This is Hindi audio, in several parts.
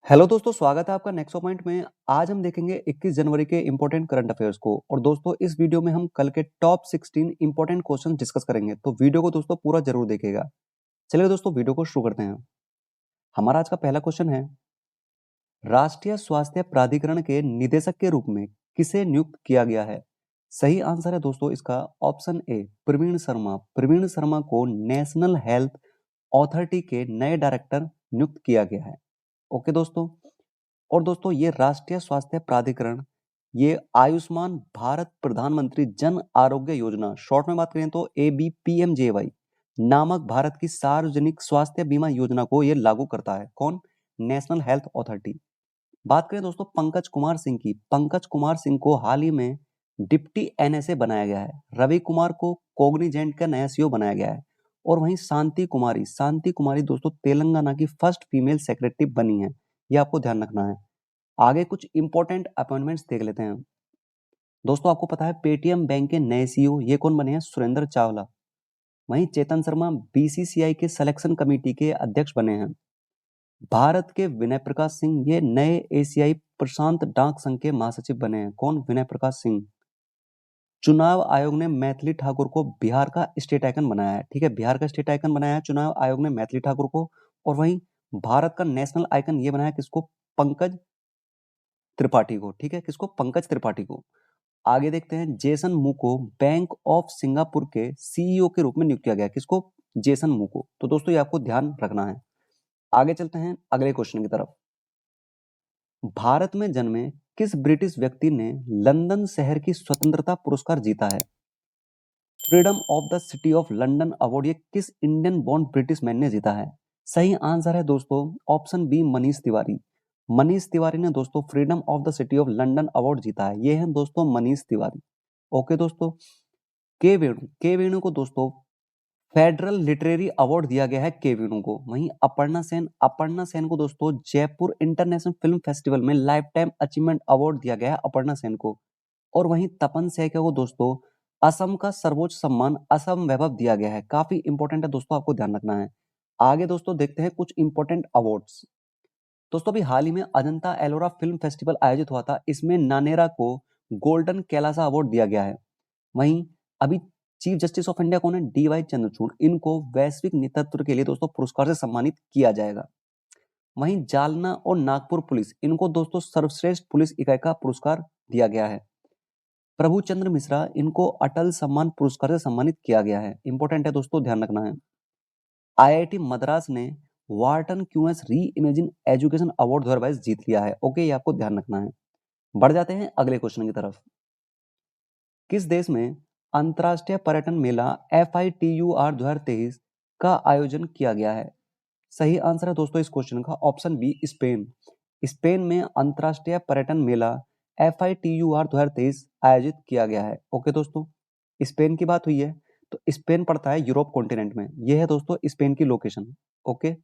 हेलो दोस्तों, स्वागत है आपका नेक्स्ट पॉइंट में। आज हम देखेंगे 21 जनवरी के इंपॉर्टेंट करंट अफेयर्स को। और दोस्तों, इस वीडियो में हम कल के टॉप 16 इंपॉर्टेंट क्वेश्चन डिस्कस करेंगे, तो वीडियो को दोस्तों पूरा जरूर देखिएगा। चलिए दोस्तों, वीडियो को शुरू करते हैं। हमारा आज का पहला क्वेश्चन है, राष्ट्रीय स्वास्थ्य प्राधिकरण के निदेशक के रूप में किसे नियुक्त किया गया है? सही आंसर है दोस्तों इसका ऑप्शन ए, प्रवीण शर्मा। प्रवीण शर्मा को नेशनल हेल्थ अथॉरिटी के नए डायरेक्टर नियुक्त किया गया है। ओके दोस्तों। और दोस्तों, ये राष्ट्रीय स्वास्थ्य प्राधिकरण ये आयुष्मान भारत प्रधानमंत्री जन आरोग्य योजना, शॉर्ट में बात करें तो ABPMJY नामक भारत की सार्वजनिक स्वास्थ्य बीमा योजना को ये लागू करता है। कौन? National health authority. बात करें दोस्तों पंकज कुमार सिंह की। पंकज कुमार सिंह को हाल ही में डिप्टी NSA बनाया गया है। रवि कुमार को कोग्निजेंट का नया CEO बनाया गया है। और वहीं शांति कुमारी दोस्तों तेलंगाना की फर्स्ट फीमेल सेक्रेटरी बनी है। ये आपको ध्यान रखना है। आगे कुछ इंपॉर्टेंट अपॉइंटमेंट्स देख लेते हैं। दोस्तों, आपको पता है पेटीएम बैंक के नए CEO ये कौन बने हैं? सुरेंद्र चावला। वहीं चेतन शर्मा BCCI के सिलेक्शन कमेटी के अध्यक्ष बने हैं। भारत के विनय प्रकाश सिंह ये नए एशियाई प्रशांत डाक संघ के महासचिव बने हैं। कौन? विनय प्रकाश सिंह। चुनाव आयोग ने मैथिली ठाकुर को बिहार का स्टेट आइकन बनाया है। ठीक है, बिहार का स्टेट आइकन बनाया है चुनाव आयोग ने मैथिली ठाकुर को। और वहीं भारत का नेशनल आइकन ये बनाया किसको? पंकज त्रिपाठी को। ठीक है, किसको? पंकज त्रिपाठी को। आगे देखते हैं, जेसन मू को बैंक ऑफ सिंगापुर के CEO के रूप में नियुक्त किया गया। किसको? जेसन मू को। तो दोस्तों, ये आपको ध्यान रखना है। आगे चलते हैं अगले क्वेश्चन की तरफ। भारत में जन्मे किस ब्रिटिश व्यक्ति ने लंदन शहर की स्वतंत्रता पुरस्कार जीता है? Freedom of the city of London award ये किस इंडियन बॉर्न ब्रिटिश मैन ने जीता है? सही आंसर है दोस्तों ऑप्शन बी, मनीष तिवारी। मनीष तिवारी ने दोस्तों freedom of the city of London award जीता है। ये है दोस्तों मनीष तिवारी। ओके दोस्तों। के वेणु को दोस्तों फेडरल लिटरेरी अवार्ड दिया गया है के वेणु को। वहीं अपर्णा सेन को दोस्तों जयपुर इंटरनेशनल फिल्म फेस्टिवल में लाइफ टाइम अचीवमेंट अवार्ड दिया गया है अपर्णा सेन को। और वहीं तपन सहगल को दोस्तों असम का सर्वोच्च सम्मान असम वैभव दिया गया है। काफी इंपॉर्टेंट है दोस्तों, आपको ध्यान रखना है। आगे दोस्तों देखते हैं कुछ इंपॉर्टेंट अवार्ड्स। दोस्तों, अभी हाल ही में अजंता एलोरा फिल्म फेस्टिवल आयोजित हुआ था। इसमें नानेरा को गोल्डन कैलासा अवार्ड दिया गया है। वहीं अभी चीफ जस्टिस ऑफ इंडिया कौन है? DY चंद्रचूड़। इनको वैश्विक नेतृत्व के लिए दोस्तों पुरस्कार से सम्मानित किया जाएगा। वहीं जालना और नागपुर पुलिस इनको दोस्तों सर्वश्रेष्ठ पुलिस इकाई का पुरस्कार दिया गया है। प्रभुचंद्र मिश्रा इनको अटल सम्मान पुरस्कार से सम्मानित किया गया है। इंपॉर्टेंट है दोस्तों, ध्यान रखना है। IIT मद्रास ने वार्टन क्यूएस री इमेजिन एजुकेशन अवार्ड 2022 जीत लिया है। ओके, ये आपको ध्यान रखना है। बढ़ जाते हैं अगले क्वेश्चन की तरफ। किस देश में अंतर्राष्ट्रीय पर्यटन मेला FITUR 2023 का आयोजन किया गया है? सही आंसर है दोस्तों इस क्वेश्चन का ऑप्शन बी, स्पेन। स्पेन में अंतर्राष्ट्रीय पर्यटन मेला FITUR 2023 आयोजित किया गया है। ओके दोस्तों, स्पेन की बात हुई है तो स्पेन पड़ता है यूरोप कॉन्टिनेंट में। यह है दोस्तों स्पेन की लोकेशन। ओके,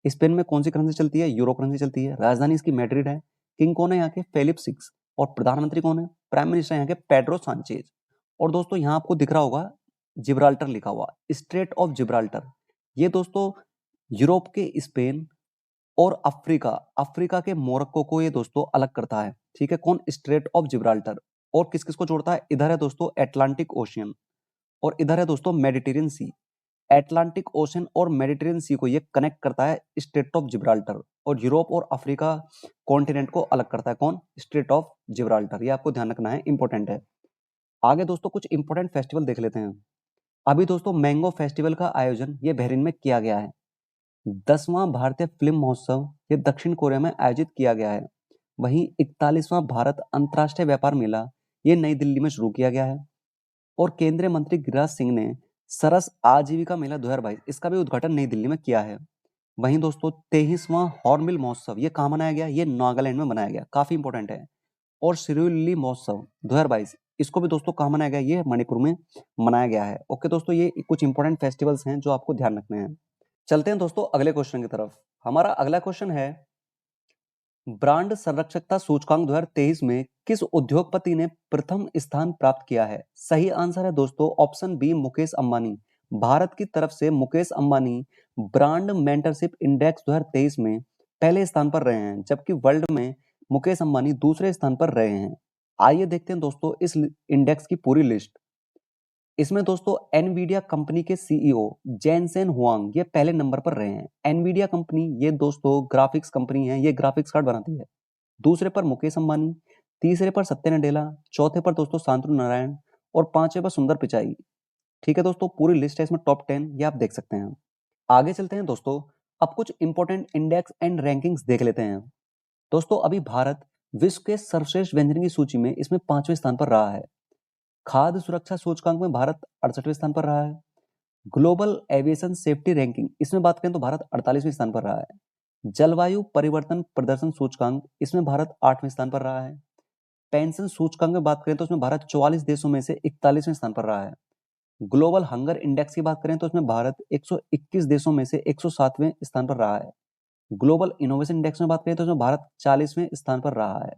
स्पेन में कौन सी करेंसी चलती है? यूरो करेंसी चलती है। राजधानी इसकी मैड्रिड है। किंग कौन है यहाँ के? Felipe six. और प्रधानमंत्री कौन है? प्राइम मिनिस्टर यहाँ के पेड्रो सांचेज। और दोस्तों यहाँ आपको दिख रहा होगा जिब्राल्टर लिखा हुआ, स्ट्रेट ऑफ जिब्राल्टर। ये दोस्तों यूरोप के स्पेन और अफ्रीका के मोरक्को को ये दोस्तों अलग करता है। ठीक है, कौन? Straight of Gibraltar. और किस किस को जोड़ता है? इधर है दोस्तों एटलांटिक ओशियन और इधर है दोस्तों मेडिटेरियन सी। एटलांटिक ओशन और मेडिटेरियन सी को ये कनेक्ट करता है स्ट्रेट ऑफ जिब्राल्टर। और यूरोप और अफ्रीका कॉन्टिनेंट को अलग करता है कौन? Straight of Gibraltar. ये आपको ध्यान रखना है, इंपॉर्टेंट है। आगे दोस्तों कुछ इंपॉर्टेंट फेस्टिवल देख लेते हैं। अभी दोस्तों मैंगो फेस्टिवल का आयोजन ये बहरीन में किया गया है। 10वां भारतीय फिल्म महोत्सव ये दक्षिण कोरिया में आयोजित किया गया है। वहीं 41वां भारत अंतर्राष्ट्रीय व्यापार मेला ये नई दिल्ली में शुरू किया गया है। और केंद्रीय मंत्री गिरिराज सिंह ने सरस आजीविका मेला 2022 इसका भी उद्घाटन नई दिल्ली में किया है। वहीं दोस्तों 23वां हॉर्नबिल महोत्सव ये कहाँ मनाया गया? ये नागालैंड में मनाया गया। काफी इंपॉर्टेंट है। और सिरुलिली महोत्सव 2022 इसको भी दोस्तों कहाँ मनाया गया? ये मणिपुर में मनाया गया है। ओके दोस्तों, ये कुछ इंपॉर्टेंट फेस्टिवल्स हैं जो आपको ध्यान रखने हैं। चलते हैं दोस्तों अगले क्वेश्चन की तरफ। हमारा अगला क्वेश्चन है, ब्रांड संरक्षकता सूचकांक 2023 में किस उद्योगपति ने प्रथम स्थान प्राप्त किया है? सही आंसर है दोस्तों ऑप्शन बी, मुकेश अंबानी। भारत की तरफ से Mukesh Ambani brand mentorship index 2023 में पहले स्थान पर रहे हैं, जबकि वर्ल्ड में मुकेश अंबानी दूसरे स्थान पर रहे हैं। आइए देखते हैं दोस्तों इस इंडेक्स की पूरी लिस्ट। इसमें दोस्तों एनवीडिया कंपनी के सीईओ जेनसेन हुआंग ये पहले नंबर पर रहे हैं। एनवीडिया कंपनी ये दोस्तों ग्राफिक्स कंपनी है, ये ग्राफिक्स कार्ड बनाती है। दूसरे पर मुकेश अंबानी, तीसरे पर सत्य नडेला, चौथे पर दोस्तों शांतनु नारायण और पांचवे पर सुंदर पिचाई। ठीक है दोस्तों, पूरी लिस्ट है इसमें टॉप 10 ये आप देख सकते हैं। आगे चलते हैं दोस्तों, अब कुछ इंपॉर्टेंट इंडेक्स एंड रैंकिंग्स देख लेते हैं। दोस्तों अभी भारत विश्व के सर्वश्रेष्ठ व्यंजन की सूची में इसमें 5वें स्थान पर रहा है। खाद्य सुरक्षा सूचकांक में भारत 68वें स्थान पर रहा है। ग्लोबल एविएशन सेफ्टी रैंकिंग इसमें बात करें तो भारत 48वें स्थान पर रहा है। जलवायु परिवर्तन प्रदर्शन सूचकांक इसमें भारत 8वें स्थान पर रहा है। पेंशन सूचकांक में बात करें तो इसमें भारत 44 देशों में से 41वें स्थान पर रहा है। ग्लोबल हंगर इंडेक्स की बात करें तो इसमें भारत 121 देशों में से 107वें स्थान पर रहा है। ग्लोबल इनोवेशन इंडेक्स में बात करें तो इसमें भारत 40वें स्थान पर रहा है।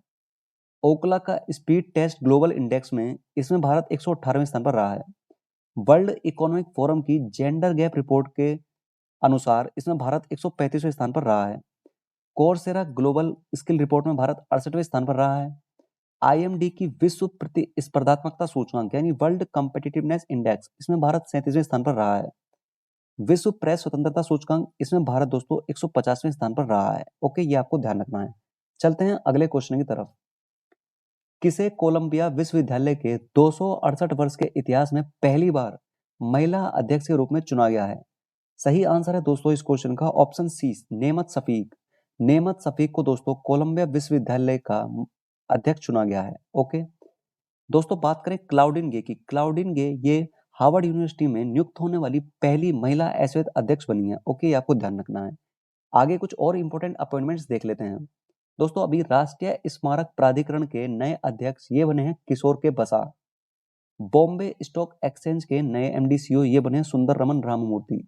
ओकला का स्पीड टेस्ट ग्लोबल इंडेक्स में इसमें भारत 118वें स्थान पर रहा है। वर्ल्ड इकोनॉमिक फोरम की जेंडर गैप रिपोर्ट के अनुसार इसमें भारत 135वें स्थान पर रहा है। कोर्सेरा ग्लोबल स्किल रिपोर्ट में भारत 68वें स्थान पर रहा है। आईएमडी की विश्व प्रतिस्पर्धात्मकता सूचकांक यानी वर्ल्ड कॉम्पिटिटिवनेस इंडेक्स इसमें भारत 37वें स्थान पर रहा है। विश्व प्रेस स्वतंत्रता सूचकांक इसमें भारत दोस्तों 150वें स्थान पर रहा है। ओके, ये आपको ध्यान रखना है। चलते हैं अगले क्वेश्चन की तरफ। किसे कोलंबिया विश्वविद्यालय के 268 वर्ष के इतिहास में पहली बार महिला अध्यक्ष के रूप में चुना गया है? सही आंसर है दोस्तों इस क्वेश्चन का ऑप्शन सी, नेमत शफीक। नेमत शफीक को दोस्तों कोलंबिया विश्वविद्यालय का अध्यक्ष चुना गया है। ओके दोस्तों, बात करें क्लाउडिन गे की। क्लाउडिन गे ये हार्वर्ड यूनिवर्सिटी में नियुक्त होने वाली पहली महिला ऐश्वेत अध्यक्ष बनी है। ओके, ये आपको ध्यान रखना है। आगे कुछ और इंपॉर्टेंट अपॉइंटमेंट्स देख लेते हैं। दोस्तों अभी राष्ट्रीय स्मारक प्राधिकरण के नए अध्यक्ष ये बने हैं किशोर के बसा। बॉम्बे स्टॉक एक्सचेंज के नए एमडी सीईओ ये बने हैं सुंदर रमन राममूर्ति।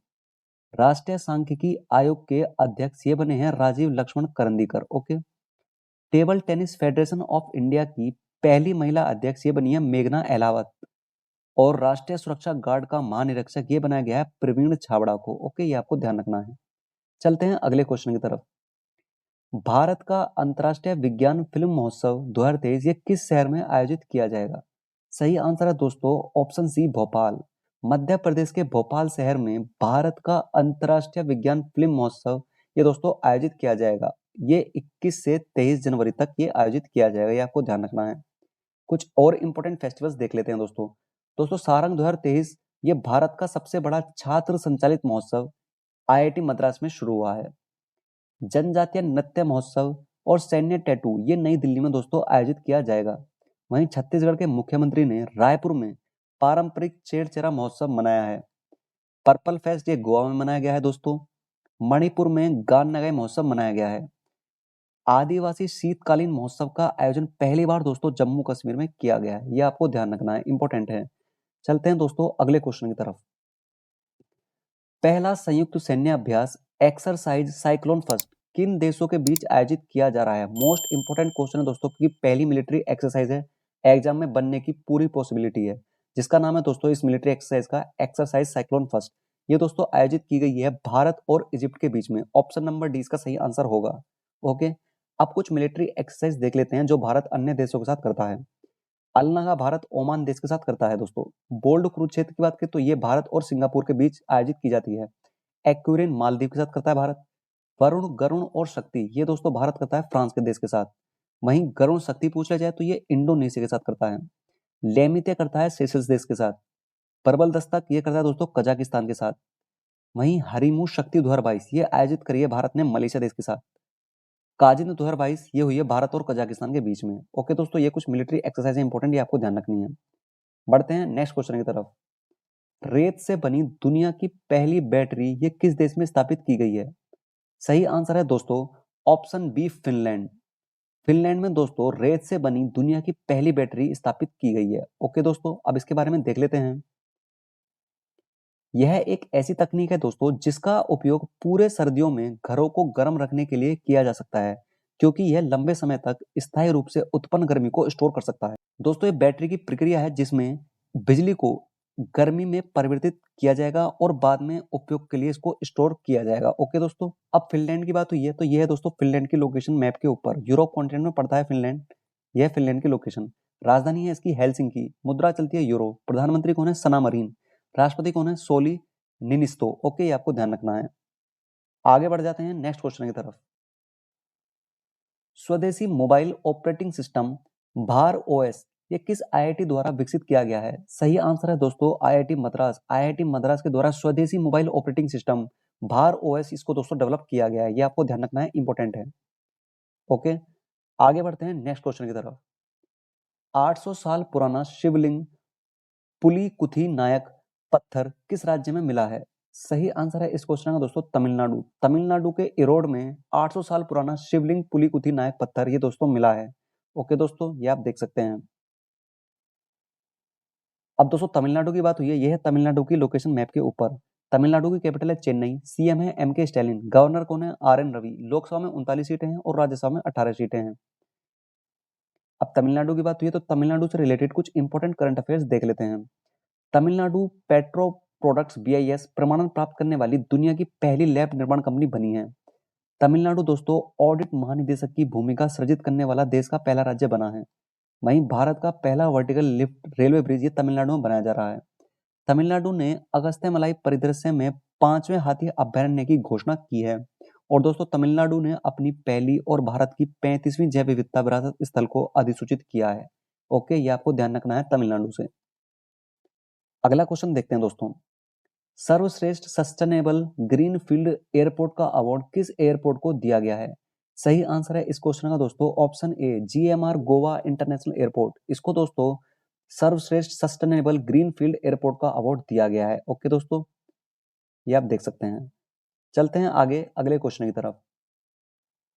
राष्ट्रीय सांख्यिकी आयोग के अध्यक्ष ये बने हैं Rajiv Laxman Karandikar. Okay, table tennis federation of India की पहली महिला अध्यक्ष ये बनी है मेघना अहलावत। और राष्ट्रीय सुरक्षा गार्ड का महानिरीक्षक ये बनाया गया है प्रवीण छाबड़ा को। ओके, ये आपको ध्यान रखना है। चलते हैं अगले क्वेश्चन की तरफ। भारत का अंतर्राष्ट्रीय विज्ञान फिल्म महोत्सव 2023 ये किस शहर में आयोजित किया जाएगा? सही आंसर है दोस्तों ऑप्शन सी, भोपाल। मध्य प्रदेश के भोपाल शहर में भारत का अंतर्राष्ट्रीय विज्ञान फिल्म महोत्सव ये दोस्तों आयोजित किया जाएगा। ये 21 से 23 जनवरी तक ये आयोजित किया जाएगा, ये आपको ध्यान रखना है। कुछ और इंपॉर्टेंट फेस्टिवल्स देख लेते हैं दोस्तों। दोस्तों सारंग 2023 ये भारत का सबसे बड़ा छात्र संचालित महोत्सव आईआईटी मद्रास में शुरू हुआ है। जनजातीय नृत्य महोत्सव और सैन्य टैटू ये नई दिल्ली में दोस्तों आयोजित किया जाएगा। वहीं छत्तीसगढ़ के मुख्यमंत्री ने रायपुर में पारंपरिक चेरचेरा महोत्सव मनाया है। पर्पल फेस्ट ये गोवा में मनाया गया है दोस्तों। मणिपुर में गान नगाई महोत्सव मनाया गया है। आदिवासी शीतकालीन महोत्सव का आयोजन पहली बार दोस्तों जम्मू कश्मीर में किया गया है। यह आपको ध्यान रखना है, इंपॉर्टेंट है। चलते हैं दोस्तों अगले क्वेश्चन की तरफ। पहला संयुक्त सैन्य अभ्यास एक्सरसाइज साइक्लोन फर्स्ट किन देशों के बीच आयोजित किया जा रहा है? मोस्ट इंपोर्टेंट क्वेश्चन है दोस्तों की पहली मिलिट्री एक्सरसाइज है, एग्जाम में बनने की पूरी पॉसिबिलिटी है, जिसका नाम है दोस्तों इस मिलिट्री एक्सरसाइज का एक्सरसाइज साइक्लोन फर्स्ट। ये दोस्तों आयोजित की गई है भारत और इजिप्ट के बीच में। ऑप्शन नंबर डी इसका सही आंसर होगा। ओके, अब कुछ मिलिट्री एक्सरसाइज देख लेते हैं जो भारत अन्य देशों के साथ करता है। अलनागा भारत ओमान देश के साथ करता है दोस्तों। बोल्ड कुरुक्षेत्र की बात करें तो ये भारत और सिंगापुर के बीच आयोजित की जाती है। एक्यूरेन मालदीव के साथ करता है भारत। वरुण, गरुण और शक्ति ये दोस्तों भारत करता है फ्रांस के देश के साथ। वहीं गरुण शक्ति पूछ लिया जाए तो ये इंडोनेशिया के साथ करता है। लेमिते करता है सेशल्स देश के साथ। प्रबल दस्तक ये करता है दोस्तों कजाकिस्तान के साथ। वहीं हरिमू शक्ति 2022 ये आयोजित करी है भारत ने मलेशिया देश के साथ। काजिन 2022 ये हुई है भारत और कजाकिस्तान के बीच में। ओके दोस्तों, ये कुछ मिलिट्री एक्सरसाइज इंपॉर्टेंट, ये आपको ध्यान रखनी है। बढ़ते हैं नेक्स्ट क्वेश्चन की तरफ। रेत से बनी दुनिया की पहली बैटरी ये किस देश में स्थापित की गई है? सही आंसर है दोस्तों ऑप्शन बी, फिनलैंड। फिनलैंड में दोस्तों रेत से बनी दुनिया की पहली बैटरी स्थापित की गई है। ओके दोस्तों, अब इसके बारे में देख लेते हैं। यह एक ऐसी तकनीक है दोस्तों जिसका उपयोग पूरे सर्दियों में घरों को गर्म रखने के लिए किया जा सकता है, क्योंकि यह लंबे समय तक स्थायी रूप से उत्पन्न गर्मी को स्टोर कर सकता है। दोस्तों ये बैटरी की प्रक्रिया है जिसमें बिजली को गर्मी में परिवर्तित किया जाएगा और बाद में उपयोग के लिए इसको स्टोर किया जाएगा। ओके दोस्तों, अब फिनलैंड की बात हुई है तो यह है दोस्तों फिनलैंड की लोकेशन मैप के ऊपर। यूरोप कॉन्टिनेंट में पड़ता है फिनलैंड, यह फिनलैंड की लोकेशन। राजधानी है इसकी हेलसिंकी, मुद्रा चलती है यूरो, प्रधानमंत्री कौन है सना मरीन, राष्ट्रपति कौन है सोली निनिस्तो। ओके, ये आपको ध्यान रखना है। आगे बढ़ जाते हैं नेक्स्ट क्वेश्चन की तरफ। स्वदेशी मोबाइल ऑपरेटिंग सिस्टम भार ओएस ये किस आईआईटी द्वारा विकसित किया गया है? सही आंसर है दोस्तों आईआईटी मद्रास। आईआईटी मद्रास के द्वारा स्वदेशी मोबाइल ऑपरेटिंग सिस्टम भार ओएस इसको दोस्तों डेवलप किया गया है। ये आपको ध्यान रखना है, इंपॉर्टेंट है। ओके, आगे बढ़ते हैं नेक्स्ट क्वेश्चन की तरफ। 800 साल पुराना शिवलिंग पुलिकुथी नायक पत्थर किस राज्य में मिला है? सही आंसर है इस क्वेश्चन का दोस्तों तमिलनाडु। तमिलनाडु के इरोड में 800 साल पुराना शिवलिंग पुलिकुथी नायक पत्थर ये दोस्तों मिला है। ओके दोस्तों, ये आप देख सकते हैं। अब दोस्तों तमिलनाडु की बात हुई है, यह है तमिलनाडु की लोकेशन मैप के ऊपर। तमिलनाडु की कैपिटल है चेन्नई, सीएम है एम के स्टालिन, गवर्नर कौन है आर एन रवि, लोकसभा में 39 सीटें हैं और राज्यसभा में 18 सीटें हैं। अब तमिलनाडु की बात हुई है तो तमिलनाडु से रिलेटेड कुछ इंपॉर्टेंट करंट अफेयर्स देख लेते हैं। तमिलनाडु पेट्रो प्रोडक्ट्स बीआईएस प्रमाणन प्राप्त करने वाली दुनिया की पहली लैब निर्माण कंपनी बनी है। तमिलनाडु दोस्तों ऑडिट महानिदेशक की भूमिका सृजित करने वाला देश का पहला राज्य बना है। वहीं भारत का पहला वर्टिकल लिफ्ट रेलवे ब्रिज ये तमिलनाडु में बनाया जा रहा है। तमिलनाडु ने अगस्त्यमलाई परिदृश्य में 5वें हाथी अभयारण्य की घोषणा की है। और दोस्तों तमिलनाडु ने अपनी पहली और भारत की 35वीं जैव विविधता विरासत स्थल को अधिसूचित किया है। ओके, ये आपको ध्यान रखना है तमिलनाडु से। अगला क्वेश्चन देखते हैं दोस्तों। सर्वश्रेष्ठ सस्टेनेबल ग्रीन फील्ड एयरपोर्ट का अवार्ड किस एयरपोर्ट को दिया गया है? सही आंसर है इस क्वेश्चन का दोस्तों option A GMR Goa international airport. इसको दोस्तों सर्वश्रेष्ठ सस्टेनेबल ग्रीन फील्ड एयरपोर्ट का अवार्ड दिया गया है। ओके दोस्तों, ये आप देख सकते हैं। चलते हैं आगे अगले क्वेश्चन की तरफ।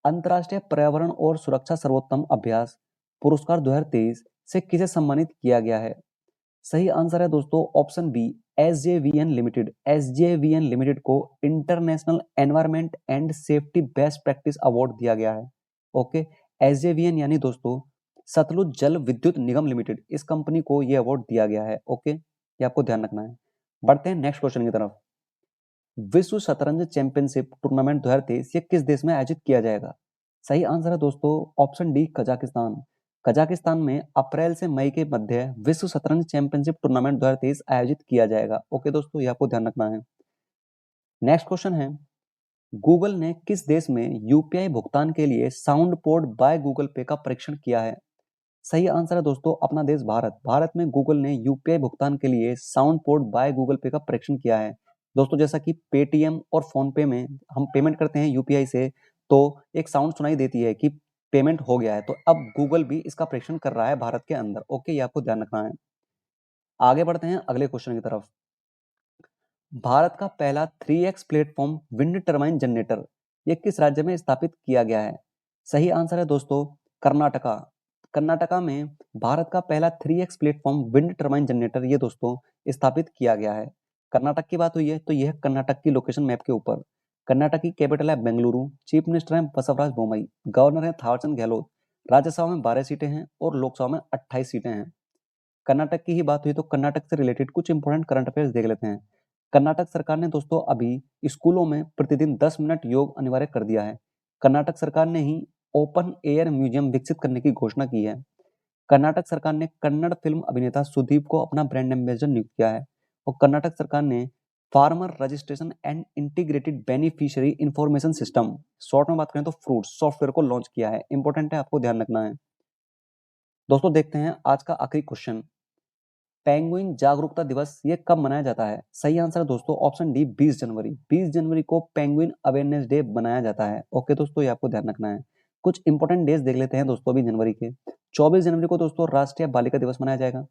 अंतर्राष्ट्रीय पर्यावरण और सुरक्षा सर्वोत्तम अभ्यास पुरस्कार 2023 से किसे सम्मानित किया गया है? सही आंसर है दोस्तों option B SJVN limited. SJVN limited को international environment and safety best practice award दिया गया है। ओके, एसजेवीएन यानी दोस्तों सतलुज जल विद्युत निगम लिमिटेड, इस कंपनी को यह अवार्ड दिया गया है। ओके, ये आपको ध्यान रखना है। बढ़ते हैं नेक्स्ट क्वेश्चन की तरफ। विश्व शतरंज चैंपियनशिप टूर्नामेंट 2023 ये किस देश में आयोजित किया जाएगा? सही आंसर है दोस्तों ऑप्शन डी कजाकिस्तान। कजाकिस्तान में अप्रैल से मई के मध्य विश्व शतरंज चैंपियनशिप टूर्नामेंट 2023 आयोजित किया जाएगा। ओके दोस्तों, ये आपको ध्यान रखना है। नेक्स्ट क्वेश्चन है, गूगल ने किस देश में यूपीआई भुगतान के लिए साउंड पोर्ट बाय गूगल पे का परीक्षण किया है? सही आंसर है दोस्तों अपना देश भारत। भारत में गूगल ने यूपीआई भुगतान के लिए साउंड पोर्ट बाय गूगल पे का परीक्षण किया है। दोस्तों जैसा कि पेटीएम और फोन पे में हम पेमेंट करते हैं यूपीआई से तो एक साउंड सुनाई देती है कि पेमेंट हो गया है, तो अब गूगल भी इसका परीक्षण कर रहा है भारत के अंदर। ओके, ये आपको ध्यान रखना है। आगे बढ़ते हैं अगले क्वेश्चन की तरफ। भारत का पहला 3x platform wind turbine generator ये किस राज्य में स्थापित किया गया है? सही आंसर है दोस्तों कर्नाटका। कर्नाटका में भारत का पहला 3x platform wind turbine generator ये दोस्तों स्थापित किया गया है। कर्नाटक की बात हुई है तो यह कर्नाटक की लोकेशन मैप के ऊपर। कर्नाटक की कैपिटल है बेंगलुरु, चीफ मिनिस्टर है बसवराज बोमई, गवर्नर है थावरचंद गहलोत, राज्यसभा में 12 सीटें हैं और लोकसभा में 28 सीटें हैं। कर्नाटक की ही बात हुई तो कर्नाटक से रिलेटेड कुछ इंपॉर्टेंट करंट अफेयर्स देख लेते हैं। कर्नाटक सरकार ने दोस्तों अभी स्कूलों में प्रतिदिन 10 मिनट योग अनिवार्य कर दिया है। कर्नाटक सरकार ने ही ओपन एयर म्यूजियम विकसित करने की घोषणा की है। कर्नाटक सरकार ने कन्नड़ फिल्म अभिनेता सुदीप को अपना ब्रांड एम्बेसडर नियुक्त किया है। और कर्नाटक सरकार ने farmer registration and integrated beneficiary information system, short में बात करें तो फ्रूट सॉफ्टवेयर को लॉन्च किया है। इंपॉर्टेंट है, आपको ध्यान रखना है। दोस्तों देखते हैं आज का आखिरी क्वेश्चन। पेंगुइन जागरूकता दिवस ये कब मनाया जाता है? सही आंसर है दोस्तों ऑप्शन डी 20 जनवरी। 20 जनवरी को पेंगुइन अवेयरनेस डे बनाया जाता है। ओके दोस्तों, ये आपको ध्यान रखना है। कुछ इंपॉर्टेंट डेज देख लेते हैं दोस्तों अभी जनवरी के। 24 जनवरी को दोस्तों राष्ट्रीय बालिका दिवस मनाया जाएगा।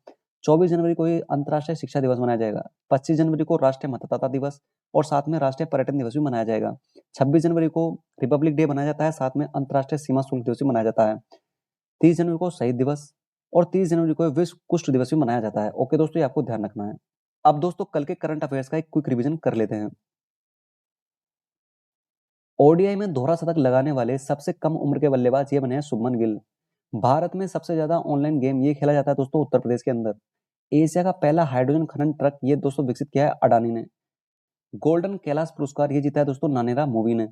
24 जनवरी को ही अंतर्राष्ट्रीय शिक्षा दिवस मनाया जाएगा। 25 जनवरी को राष्ट्रीय मतदाता दिवस और साथ में राष्ट्रीय पर्यटन दिवस भी मनाया जाएगा। 26 जनवरी को रिपब्लिक डे मनाया जाता है, साथ में अंतर्राष्ट्रीय सीमा शुल्क दिवस भी मनाया जाता है। 30 जनवरी को शहीद दिवस और 30 जनवरी को विश्व कुष्ठ दिवस भी मनाया जाता है। ओके दोस्तों, ये आपको ध्यान रखना है। अब दोस्तों कल के करंट अफेयर्स का एक क्विक रिवीजन कर लेते हैं। ओडीआई में दोहरा शतक लगाने वाले सबसे कम उम्र के बल्लेबाज ये बने हैं शुभमन गिल। भारत में सबसे ज्यादा ऑनलाइन गेम ये खेला जाता है दोस्तों उत्तर प्रदेश के अंदर। एशिया का पहला हाइड्रोजन खनन ट्रक ये दोस्तों विकसित किया है अडानी ने। गोल्डन कैलाश पुरस्कार ये जीता है दोस्तों नानेरा मूवी ने।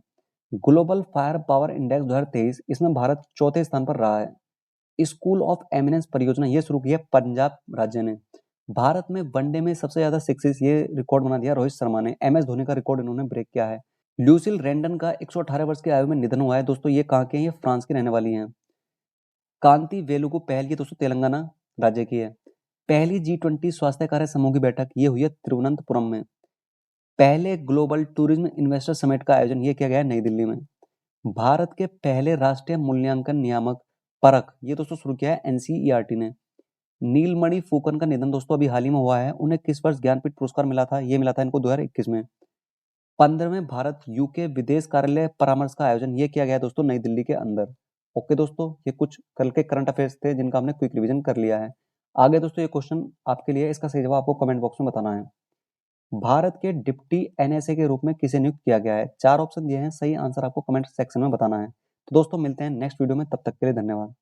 ग्लोबल फायर पावर इंडेक्स 2023 इसमें भारत चौथे स्थान पर रहा है। स्कूल ऑफ एमिनेंस परियोजना ये शुरू की है पंजाब राज्य ने। भारत में वनडे में सबसे ज्यादा सिक्सेस ये रिकॉर्ड बना दिया रोहित शर्मा ने। MS धोनी का रिकॉर्ड इन्होंने ब्रेक किया है। ल्यूसिल रेंडन का 118 वर्ष की आयु में निधन हुआ है दोस्तों। ये कहाँ के हैं? ये फ्रांस की रहने वाली हैं। कांति वेलुगु पहल ये दोस्तों तेलंगाना राज्य की है। पहली G20 स्वास्थ्य कार्य समूह की बैठक ये हुई है तिरुवनंतपुरम में। पहले ग्लोबल टूरिज्म इन्वेस्टर समिट का आयोजन ये किया गया है नई दिल्ली में। भारत के पहले राष्ट्रीय मूल्यांकन नियामक परख ये दोस्तों शुरू किया है NCERT ने। नीलमणि फुकन का निधन दोस्तों अभी हाल ही में हुआ है। उन्हें किस वर्ष ज्ञानपीठ पुरस्कार मिला था? ये मिला था इनको 2021 में। 15वें भारत UK विदेश कार्यालय परामर्श का आयोजन ये किया गया है दोस्तों नई दिल्ली के अंदर। ओके दोस्तों, ये कुछ कल के करंट अफेयर्स थे जिनका हमने क्विक रिवीजन कर लिया है। आगे दोस्तों ये क्वेश्चन आपके लिए, इसका सही जवाब आपको कमेंट बॉक्स में बताना है। भारत के डिप्टी NSA के रूप में किसे नियुक्त किया गया है? 4 ऑप्शन दिए हैं, सही आंसर आपको कमेंट सेक्शन में बताना है। तो दोस्तों मिलते हैं नेक्स्ट वीडियो में, तब तक के लिए धन्यवाद।